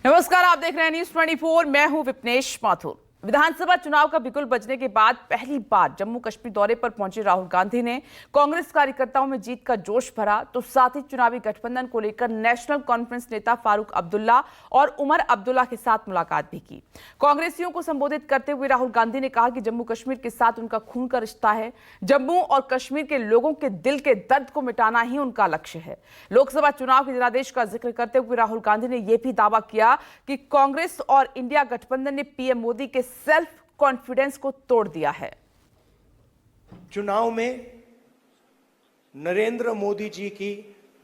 नमस्कार, आप देख रहे हैं न्यूज़ 24। मैं हूं विपनेश माथुर। विधानसभा चुनाव का बिगुल बजने के बाद पहली बार जम्मू कश्मीर दौरे पर पहुंचे राहुल गांधी ने कांग्रेस कार्यकर्ताओं में जीत का जोश भरा, तो साथ ही चुनावी गठबंधन को लेकर नेशनल कॉन्फ्रेंस नेता फारूक अब्दुल्ला और उमर अब्दुल्ला के साथ मुलाकात भी की। कांग्रेसियों को संबोधित करते हुए राहुल गांधी ने कहा कि जम्मू कश्मीर के साथ उनका खून का रिश्ता है। जम्मू और कश्मीर के लोगों के दिल के दर्द को मिटाना ही उनका लक्ष्य है। लोकसभा चुनाव के जनादेश का जिक्र करते हुए राहुल गांधी ने यह भी दावा किया कि कांग्रेस और इंडिया गठबंधन ने पीएम मोदी के सेल्फ कॉन्फिडेंस को तोड़ दिया है। चुनाव में नरेंद्र मोदी जी की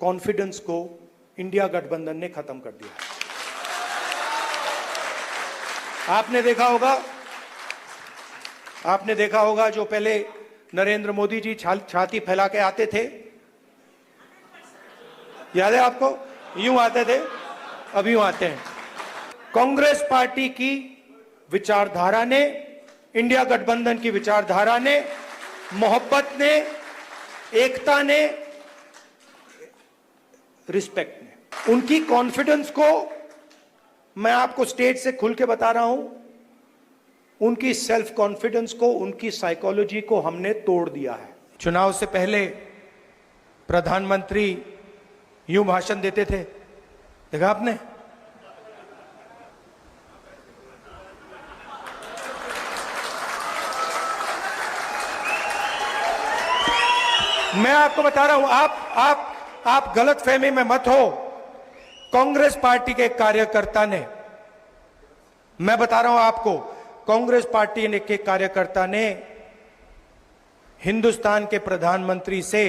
कॉन्फिडेंस को इंडिया गठबंधन ने खत्म कर दिया। आपने देखा होगा जो पहले नरेंद्र मोदी जी छाती फैला के आते थे, याद है आपको? यूं आते थे, अब यूं आते हैं। कांग्रेस पार्टी की विचारधारा ने, इंडिया गठबंधन की विचारधारा ने, मोहब्बत ने, एकता ने, रिस्पेक्ट ने, उनकी कॉन्फिडेंस को मैं आपको स्टेज से खुल के बता रहा हूं, उनकी सेल्फ कॉन्फिडेंस को, उनकी साइकोलॉजी को हमने तोड़ दिया है। चुनाव से पहले प्रधानमंत्री यूं भाषण देते थे, देखा आपने? मैं आपको बता रहा हूं, आप गलत फहमी में मत हो। कांग्रेस पार्टी के कार्यकर्ता ने, मैं बता रहा हूं आपको, कांग्रेस पार्टी के कार्यकर्ता ने हिंदुस्तान के प्रधानमंत्री से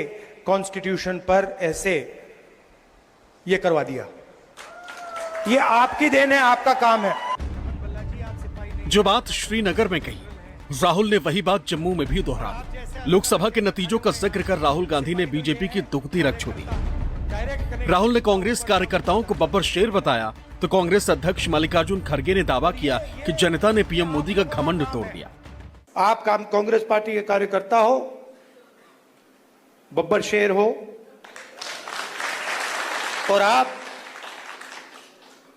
कॉन्स्टिट्यूशन पर ऐसे ये करवा दिया। ये आपकी देन है, आपका काम है। जो बात श्रीनगर में कही, राहुल ने वही बात जम्मू में भी दोहरा। लोकसभा के नतीजों का जिक्र कर राहुल गांधी ने बीजेपी की दुखती रख छोड़ी। राहुल ने कांग्रेस कार्यकर्ताओं को बब्बर शेर बताया, तो कांग्रेस अध्यक्ष मल्लिकार्जुन खड़गे ने दावा किया कि जनता ने पीएम मोदी का घमंड तोड़ दिया। आप कांग्रेस पार्टी के कार्यकर्ता हो, बब्बर शेर हो, और आप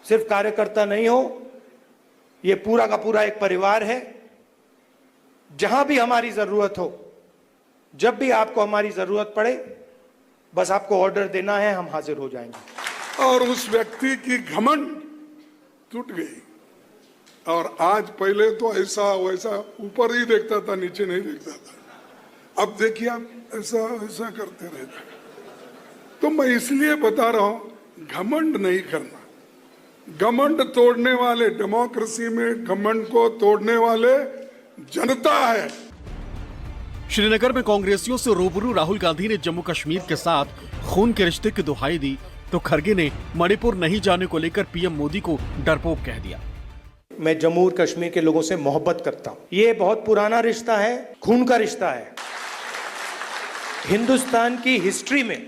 सिर्फ कार्यकर्ता नहीं हो, ये पूरा का पूरा एक परिवार है। जहां भी हमारी जरूरत हो, जब भी आपको हमारी जरूरत पड़े, बस आपको ऑर्डर देना है, हम हाजिर हो जाएंगे। और उस व्यक्ति की घमंड टूट गई। और आज पहले तो ऐसा वैसा ऊपर ही देखता था, नीचे नहीं देखता था। अब देखिए आप ऐसा करते रहते। तो मैं इसलिए बता रहा हूं, घमंड नहीं करना। घमंड तोड़ने वाले, डेमोक्रेसी में घमंड को तोड़ने वाले जनता है। श्रीनगर में कांग्रेसियों से रूबरू राहुल गांधी ने जम्मू कश्मीर के साथ खून के रिश्ते की दुहाई दी, तो खड़गे ने मणिपुर नहीं जाने को लेकर पीएम मोदी को डरपोक कह दिया। मैं जम्मू और कश्मीर के लोगों से मोहब्बत करता हूं। ये बहुत पुराना रिश्ता है, खून का रिश्ता है। हिंदुस्तान की हिस्ट्री में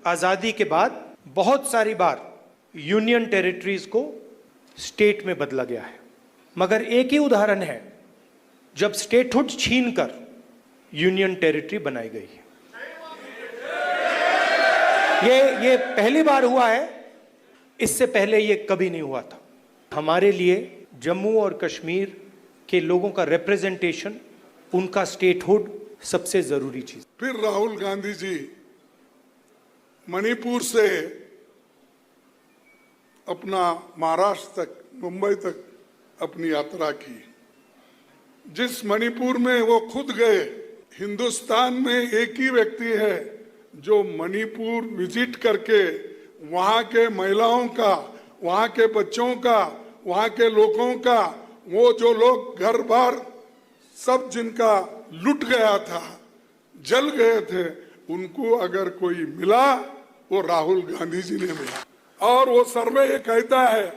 आजादी के बाद बहुत सारी बार यूनियन टेरिटरीज को स्टेट में बदला गया है, मगर एक ही उदाहरण है जब स्टेटहुड छीनकर यूनियन टेरिटरी बनाई गई है। ये पहली बार हुआ है, इससे पहले ये कभी नहीं हुआ था। हमारे लिए जम्मू और कश्मीर के लोगों का रिप्रेजेंटेशन, उनका स्टेटहुड सबसे जरूरी चीज। फिर राहुल गांधी जी मणिपुर से अपना महाराष्ट्र तक, मुंबई तक अपनी यात्रा की। जिस मणिपुर में वो खुद गए, हिंदुस्तान में एक ही व्यक्ति है जो मणिपुर विजिट करके वहां के महिलाओं का, वहां के बच्चों का, वहां के लोगों का, वो जो लोग घर बार सब जिनका लुट गया था, जल गए थे, उनको अगर कोई मिला, वो राहुल गांधी जी ने मिला। और वो सर्वे ये कहता है,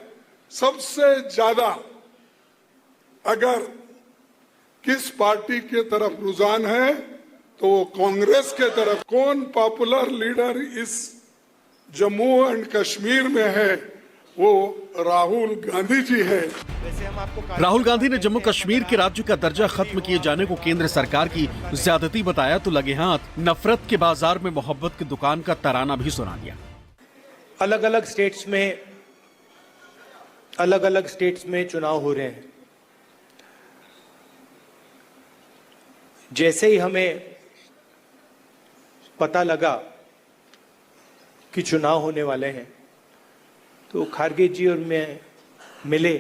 सबसे ज्यादा अगर किस पार्टी के तरफ रुझान है तो वो कांग्रेस के तरफ। कौन पॉपुलर लीडर इस जम्मू एंड कश्मीर में है, वो राहुल गांधी जी है। राहुल गांधी ने जम्मू कश्मीर के राज्य का दर्जा खत्म किए जाने को केंद्र सरकार की ज्यादती बताया, तो लगे हाथ नफरत के बाजार में मोहब्बत की दुकान का तराना भी सुना दिया। अलग अलग स्टेट्स में अलग अलग स्टेट्स में चुनाव हो रहे हैं। जैसे ही हमें पता लगा कि चुनाव होने वाले हैं तो खारगे जी और मैं मिले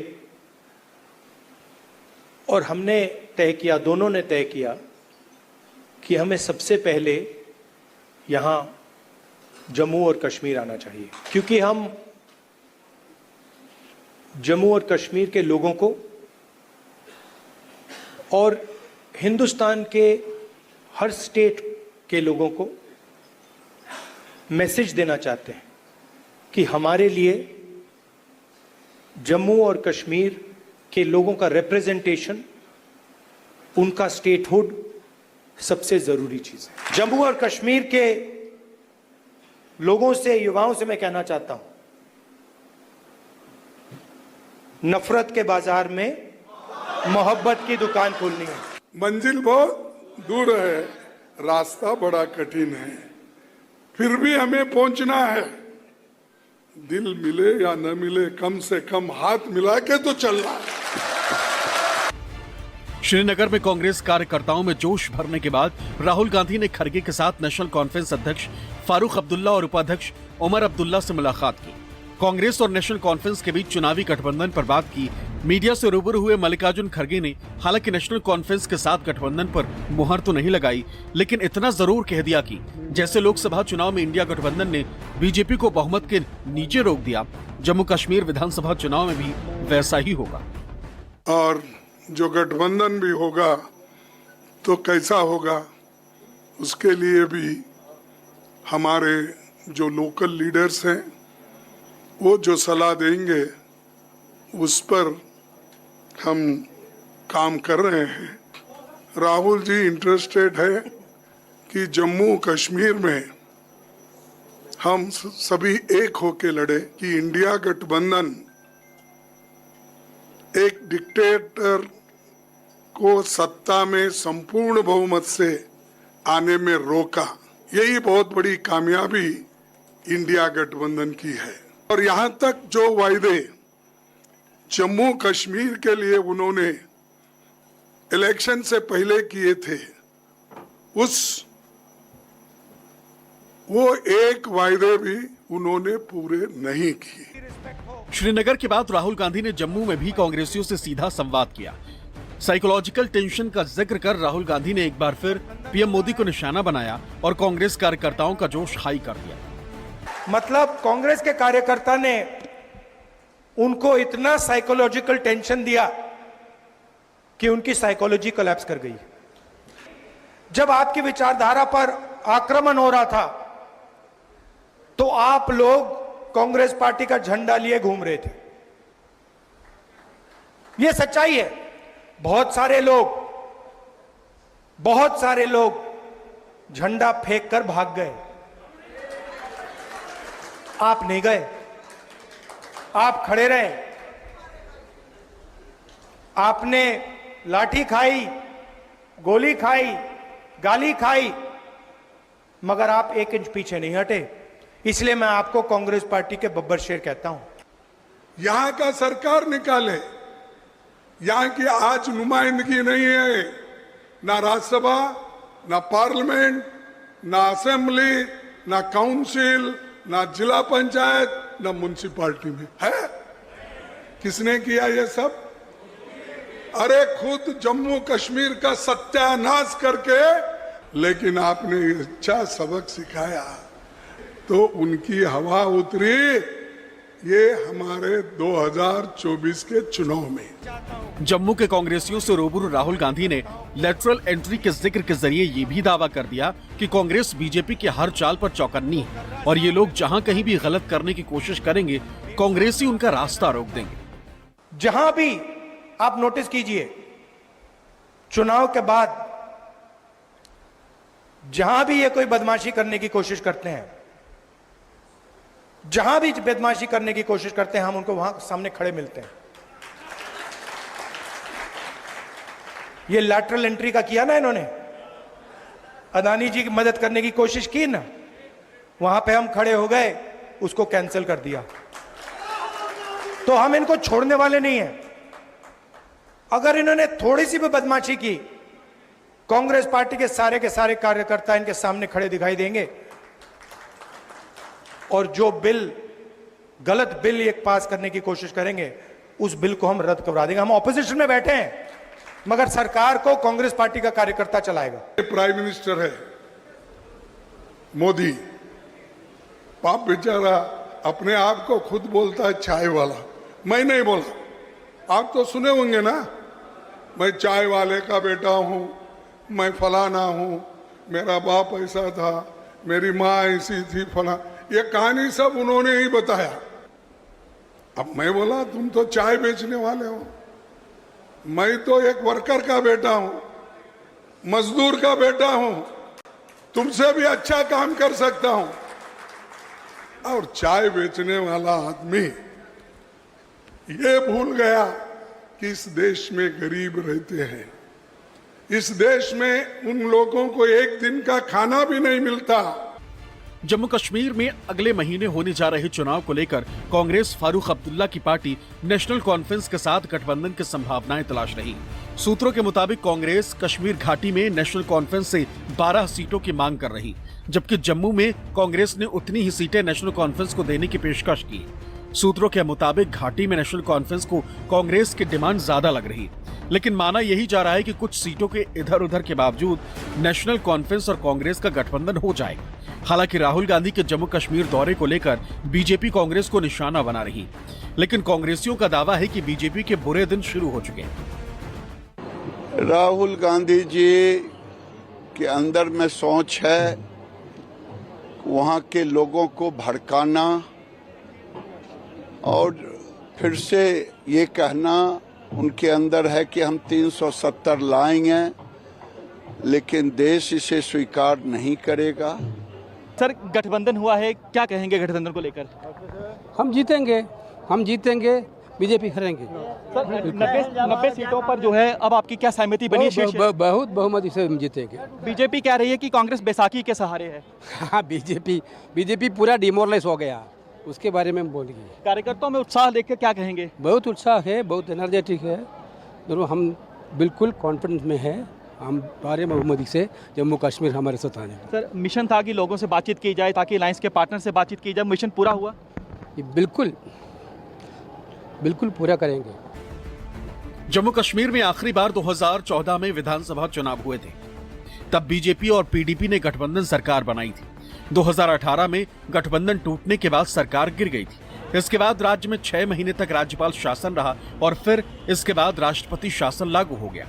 और हमने तय किया, दोनों ने तय किया कि हमें सबसे पहले यहाँ जम्मू और कश्मीर आना चाहिए, क्योंकि हम जम्मू और कश्मीर के लोगों को और हिंदुस्तान के हर स्टेट के लोगों को मैसेज देना चाहते हैं कि हमारे लिए जम्मू और कश्मीर के लोगों का रिप्रेजेंटेशन, उनका स्टेटहुड सबसे जरूरी चीज है। जम्मू और कश्मीर के लोगों से, युवाओं से मैं कहना चाहता हूं, नफरत के बाजार में मोहब्बत की दुकान खोलनी है। मंजिल बहुत दूर है, रास्ता बड़ा कठिन है, फिर भी हमें पहुंचना है। दिल मिले या न मिले, कम से कम हाथ मिला के तो चलना है। श्रीनगर में कांग्रेस कार्यकर्ताओं में जोश भरने के बाद राहुल गांधी ने खरगे के साथ नेशनल कॉन्फ्रेंस अध्यक्ष फारूक अब्दुल्ला और उपाध्यक्ष उमर अब्दुल्ला से मुलाकात की। कांग्रेस और नेशनल कॉन्फ्रेंस के बीच चुनावी गठबंधन पर बात की। मीडिया से रूबरू हुए मल्लिकार्जुन खड़गे ने हालांकि नेशनल कॉन्फ्रेंस के साथ गठबंधन पर मुहर तो नहीं लगाई, लेकिन इतना जरूर कह दिया कि जैसे लोकसभा चुनाव में इंडिया गठबंधन ने बीजेपी को बहुमत के नीचे रोक दिया, जम्मू कश्मीर विधानसभा चुनाव में भी वैसा ही होगा। और जो गठबंधन भी होगा तो कैसा होगा, उसके लिए भी हमारे जो लोकल लीडर्स हैं वो जो सलाह देंगे उस पर हम काम कर रहे हैं। राहुल जी इंटरेस्टेड है कि जम्मू कश्मीर में हम सभी एक होके लड़े, कि इंडिया गठबंधन एक डिक्टेटर को सत्ता में संपूर्ण बहुमत से आने में रोका। यही बहुत बड़ी कामयाबी इंडिया गठबंधन की है। और यहाँ तक जो वायदे जम्मू कश्मीर के लिए उन्होंने इलेक्शन से पहले किए थे, वो एक वायदे भी उन्होंने पूरे नहीं किए। श्रीनगर के बाद राहुल गांधी ने जम्मू में भी कांग्रेसियों से सीधा संवाद किया। साइकोलॉजिकल टेंशन का जिक्र कर राहुल गांधी ने एक बार फिर पीएम मोदी को निशाना बनाया और कांग्रेस कार्यकर्ताओं का जोश हाई कर दिया। मतलब कांग्रेस के कार्यकर्ता ने उनको इतना साइकोलॉजिकल टेंशन दिया कि उनकी साइकोलॉजी कोलैप्स कर गई। जब आपकी विचारधारा पर आक्रमण हो रहा था तो आप लोग कांग्रेस पार्टी का झंडा लिए घूम रहे थे। यह सच्चाई है। बहुत सारे लोग झंडा फेंक कर भाग गए। आप नहीं गए, आप खड़े रहे। आपने लाठी खाई, गोली खाई, गाली खाई, मगर आप 1 इंच पीछे नहीं हटे। इसलिए मैं आपको कांग्रेस पार्टी के बब्बर शेर कहता हूं। यहाँ का सरकार निकाले, यहाँ की आज नुमाइंदगी नहीं है, ना राज्यसभा, ना पार्लियामेंट, ना असेंबली, ना काउंसिल, ना जिला पंचायत, ना म्युनिसिपैलिटी में है। किसने किया ये सब? अरे खुद जम्मू कश्मीर का सत्यानाश करके। लेकिन आपने अच्छा सबक सिखाया तो उनकी हवा उतरी ये हमारे 2024 के चुनाव में। जम्मू के कांग्रेसियों से रूबरू राहुल गांधी ने लेटरल एंट्री के जिक्र के जरिए ये भी दावा कर दिया कि कांग्रेस बीजेपी के हर चाल पर चौकन्नी है और ये लोग जहां कहीं भी गलत करने की कोशिश करेंगे, कांग्रेसी उनका रास्ता रोक देंगे। जहां भी आप नोटिस कीजिए, चुनाव के बाद जहां भी ये कोई बदमाशी करने की कोशिश करते हैं, जहां भी बदमाशी करने की कोशिश करते हैं, हम उनको वहां सामने खड़े मिलते हैं। ये लैटरल एंट्री का किया ना इन्होंने, अदानी जी की मदद करने की कोशिश की ना, वहां पे हम खड़े हो गए, उसको कैंसिल कर दिया। तो हम इनको छोड़ने वाले नहीं हैं। अगर इन्होंने थोड़ी सी भी बदमाशी की, कांग्रेस पार्टी के सारे कार्यकर्ता इनके सामने खड़े दिखाई देंगे और जो बिल, गलत बिल ये पास करने की कोशिश करेंगे, उस बिल को हम रद्द करवा देंगे। हम ऑपोजिशन में बैठे हैं, मगर सरकार को कांग्रेस पार्टी का कार्यकर्ता चलाएगा। प्राइम मिनिस्टर है मोदी, पाप बेचारा अपने आप को खुद बोलता है चाय वाला। मैं नहीं बोला, आप तो सुने होंगे ना, मैं चाय वाले का बेटा हूं, मैं फलाना हूं, मेरा बाप ऐसा था, मेरी माँ ऐसी थी, फला, ये कहानी सब उन्होंने ही बताया। अब मैं बोला तुम तो चाय बेचने वाले हो, मैं तो एक वर्कर का बेटा हूं, मजदूर का बेटा हूं, तुमसे भी अच्छा काम कर सकता हूं। और चाय बेचने वाला आदमी ये भूल गया कि इस देश में गरीब रहते हैं, इस देश में उन लोगों को एक दिन का खाना भी नहीं मिलता। जम्मू कश्मीर में अगले महीने होने जा रहे चुनाव को लेकर कांग्रेस फारूक अब्दुल्ला की पार्टी नेशनल कॉन्फ्रेंस के साथ गठबंधन की संभावनाएं तलाश रही। सूत्रों के मुताबिक कांग्रेस कश्मीर घाटी में नेशनल कॉन्फ्रेंस से 12 सीटों की मांग कर रही, जबकि जम्मू में कांग्रेस ने उतनी ही सीटें नेशनल कॉन्फ्रेंस को देने की पेशकश की। सूत्रों के मुताबिक घाटी में नेशनल कॉन्फ्रेंस को कांग्रेस की डिमांड ज्यादा लग रही, लेकिन माना यही जा रहा है कि कुछ सीटों के इधर उधर के बावजूद नेशनल कॉन्फ्रेंस और कांग्रेस का गठबंधन हो जाएगा। हालांकि राहुल गांधी के जम्मू कश्मीर दौरे को लेकर बीजेपी कांग्रेस को निशाना बना रही, लेकिन कांग्रेसियों का दावा है कि बीजेपी के बुरे दिन शुरू हो चुके हैं। राहुल गांधी जी के अंदर में सोच है वहां के लोगों को भड़काना और फिर से ये कहना उनके अंदर है कि हम 370 लाएंगे, लेकिन देश इसे स्वीकार नहीं करेगा। सर, गठबंधन हुआ है, क्या कहेंगे गठबंधन को लेकर? हम जीतेंगे, बीजेपी हारेंगे। सर, 90 सीटों पर जो है अब आपकी क्या सहमति बनी है? बहुत बहुमति से हम जीतेंगे। बीजेपी कह रही है कि कांग्रेस बैसाखी के सहारे है। हाँ, बीजेपी पूरा डिमोरलाइज हो गया, उसके बारे में हम बोलेंगे। कार्यकर्ताओं में उत्साह देखकर क्या कहेंगे? बहुत उत्साह है, बहुत एनर्जेटिक है दोनों। हम बिल्कुल कॉन्फिडेंस में है, हम बारे बहुमति से जम्मू कश्मीर हमारे साथ आने। सर, मिशन था कि लोगों से बातचीत की जाए ताकि अलायंस के पार्टनर से बातचीत की जाए, मिशन पूरा हुआ? ये बिल्कुल पूरा करेंगे। जम्मू कश्मीर में आखिरी बार 2014 में विधानसभा चुनाव हुए थे, तब बीजेपी और पीडीपी ने गठबंधन सरकार बनाई थी। 2018 में गठबंधन टूटने के बाद सरकार गिर गई थी। इसके बाद राज्य में 6 महीने तक राज्यपाल शासन रहा और फिर इसके बाद राष्ट्रपति शासन लागू हो गया।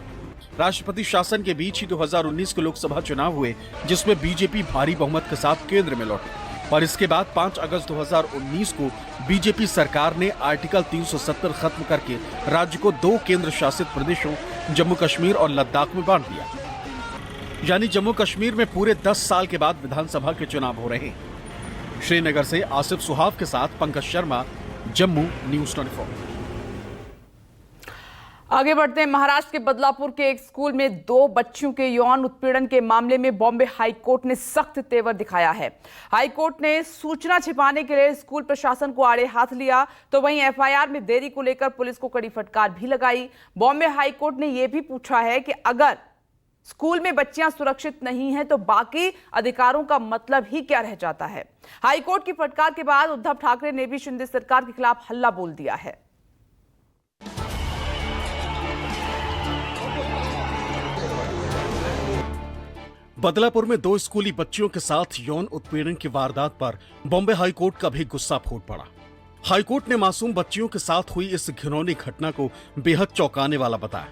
राष्ट्रपति शासन के बीच ही 2019 के लोकसभा चुनाव हुए, जिसमें बीजेपी भारी बहुमत के साथ केंद्र में लौटी और इसके बाद 5 अगस्त 2019 को बीजेपी सरकार ने आर्टिकल 370 खत्म करके राज्य को 2 केंद्र शासित प्रदेशों जम्मू कश्मीर और लद्दाख में बांट दिया। यानी जम्मू कश्मीर में पूरे 10 साल के बाद विधानसभा के चुनाव हो रहे हैं। श्रीनगर से आसिफ सुहाव के साथ पंकज शर्मा, जम्मू न्यूज़ 24। आगे बढ़ते हैं। महाराष्ट्र के बदलापुर के एक स्कूल में 2 बच्चियों के यौन उत्पीड़न के मामले में बॉम्बे हाईकोर्ट ने सख्त तेवर दिखाया है। हाईकोर्ट ने सूचना छिपाने के लिए स्कूल प्रशासन को आड़े हाथ लिया, तो वहीं एफआईआर में देरी को लेकर पुलिस को कड़ी फटकार भी लगाई। बॉम्बे हाईकोर्ट ने यह भी पूछा है कि अगर स्कूल में बच्चियां सुरक्षित नहीं हैं तो बाकी अधिकारों का मतलब ही क्या रह जाता है। हाईकोर्ट की फटकार के बाद उद्धव ठाकरे ने भी शिंदे सरकार के खिलाफ हल्ला बोल दिया है। बदलापुर में 2 स्कूली बच्चियों के साथ यौन उत्पीड़न की वारदात पर बॉम्बे हाईकोर्ट का भी गुस्सा फूट पड़ा। हाईकोर्ट ने मासूम बच्चियों के साथ हुई इस घिनौनी घटना को बेहद चौंकाने वाला बताया,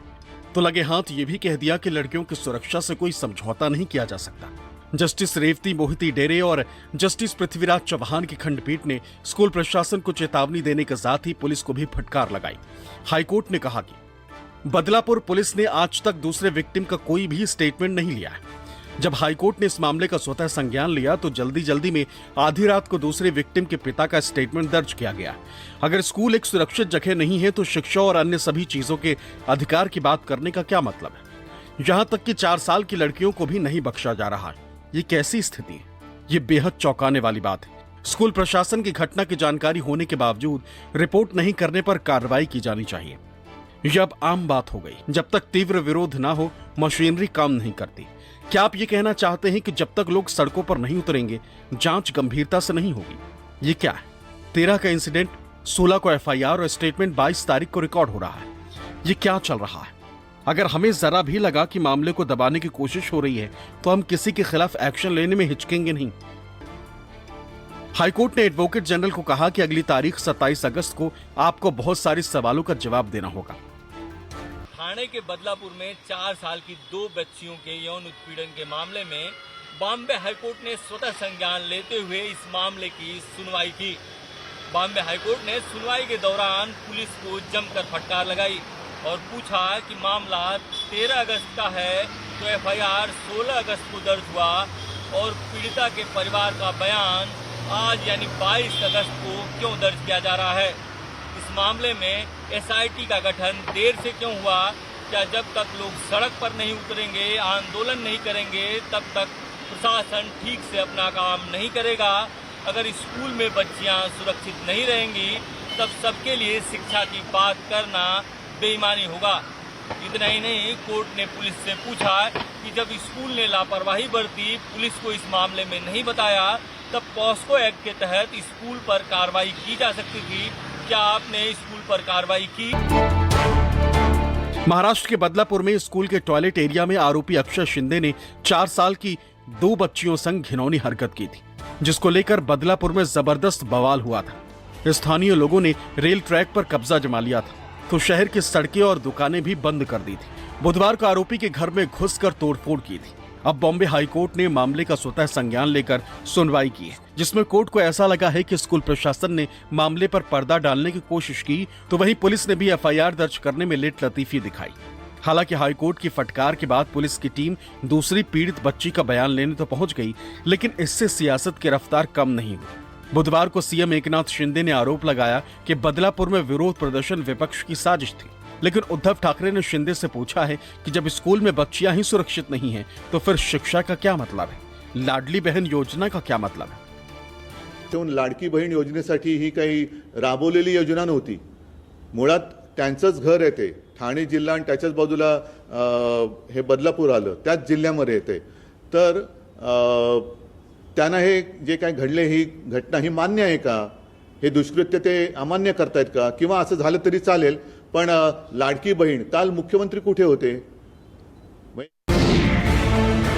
तो लगे हाथ ये भी कह दिया कि लड़कियों की सुरक्षा से कोई समझौता नहीं किया जा सकता। जस्टिस रेवती मोहिती डेरे और जस्टिस पृथ्वीराज चौहान की खंडपीठ ने स्कूल प्रशासन को चेतावनी देने के साथ ही पुलिस को भी फटकार लगाई। हाईकोर्ट ने कहा कि बदलापुर पुलिस ने आज तक दूसरे विक्टिम का कोई भी स्टेटमेंट नहीं लिया है। जब हाईकोर्ट ने इस मामले का स्वतः संज्ञान लिया तो जल्दी में आधी रात को दूसरे विक्टिम के पिता का स्टेटमेंट दर्ज किया गया। अगर स्कूल एक सुरक्षित जगह नहीं है तो शिक्षा और अन्य सभी चीजों के अधिकार की बात करने का क्या मतलब है। यहां तक कि 4 साल की लड़कियों को भी नहीं बख्शा जा रहा है। ये कैसी स्थिति है? ये बेहद चौंकाने वाली बात है। स्कूल प्रशासन की घटना की जानकारी होने के बावजूद रिपोर्ट नहीं करने पर कार्रवाई की जानी चाहिए। यह अब आम बात हो गई। जब तक तीव्र विरोध ना हो, मशीनरी काम नहीं करती। क्या आप ये कहना चाहते हैं कि जब तक लोग सड़कों पर नहीं उतरेंगे, जांच गंभीरता से नहीं होगी? ये क्या है? 13 का इंसिडेंट, 16 को एफआईआर और स्टेटमेंट 22 तारीख को रिकॉर्ड हो रहा है। ये क्या चल रहा है? अगर हमें जरा भी लगा कि मामले को दबाने की कोशिश हो रही है, तो हम किसी के खिलाफ एक्शन लेने में हिचकेंगे नहीं। हाईकोर्ट ने एडवोकेट जनरल को कहा कि अगली तारीख 27 अगस्त को आपको बहुत सारे सवालों का जवाब देना होगा। ठाणे के बदलापुर में 4 साल की 2 बच्चियों के यौन उत्पीड़न के मामले में बॉम्बे हाईकोर्ट ने स्वतः संज्ञान लेते हुए इस मामले की सुनवाई की। बॉम्बे हाईकोर्ट ने सुनवाई के दौरान पुलिस को जमकर फटकार लगाई और पूछा कि मामला 13 अगस्त का है तो एफआईआर 16 अगस्त को दर्ज हुआ और पीड़िता के परिवार का बयान आज यानी 22 अगस्त को क्यों दर्ज किया जा रहा है? इस मामले में एसआईटी का गठन देर से क्यों हुआ? क्या जब तक लोग सड़क पर नहीं उतरेंगे, आंदोलन नहीं करेंगे, तब तक प्रशासन ठीक से अपना काम नहीं करेगा? अगर स्कूल में बच्चियां सुरक्षित नहीं रहेंगी, तब सबके लिए शिक्षा की बात करना बेईमानी होगा। इतना ही नहीं, कोर्ट ने पुलिस से पूछा कि जब स्कूल ने लापरवाही बरती, पुलिस को इस मामले में नहीं बताया, तब पॉस्को एक्ट के तहत स्कूल पर कार्रवाई की जा सकती थी। क्या आपने स्कूल पर कार्रवाई की? महाराष्ट्र के बदलापुर में स्कूल के टॉयलेट एरिया में आरोपी अक्षय शिंदे ने 4 साल की 2 बच्चियों संग घिनौनी हरकत की थी, जिसको लेकर बदलापुर में जबरदस्त बवाल हुआ था। स्थानीय लोगों ने रेल ट्रैक पर कब्जा जमा लिया था, तो शहर की सड़कें और दुकानें भी बंद कर दी थी। बुधवार को आरोपी के घर में घुसकर तोड़फोड़ की थी। अब बॉम्बे हाईकोर्ट ने मामले का स्वतः संज्ञान लेकर सुनवाई की है, जिसमें कोर्ट को ऐसा लगा है कि स्कूल प्रशासन ने मामले पर पर्दा डालने की कोशिश की, तो वहीं पुलिस ने भी एफआईआर दर्ज करने में लेट लतीफी दिखाई। हालांकि हाईकोर्ट की फटकार के बाद पुलिस की टीम दूसरी पीड़ित बच्ची का बयान लेने तो पहुंच गई, लेकिन इससे सियासत की रफ्तार कम नहीं हुई। बुधवार को सीएम एकनाथ शिंदे ने आरोप लगाया कि बदलापुर में विरोध प्रदर्शन विपक्ष की साजिश थी, लेकिन उद्धव ठाकरे ने शिंदे से पूछा है कि जब स्कूल में बच्चियां ही सुरक्षित नहीं हैं, तो फिर शिक्षा का क्या मतलब है? लाडली बहन योजना का क्या मतलब है? लाडकी बहीण योजनेसाठी ही काही राबवलेली योजना नव्हती। मुळात त्यांचंच घर येते ठाणे जिल्हा आणि त्याच्याच बाजूला हे बदलापूर आलं, त्याच जिल्ह्यामध्ये येते। तर त्यांना हे जे काय घडले, ही घटना ही मान्य आहे का? हे दुष्कृत्य ते अमान्य करतायत का? किंवा असं झालं तरी चालेल, पण लाडकी बहीण, काल मुख्यमंत्री कुठे होते?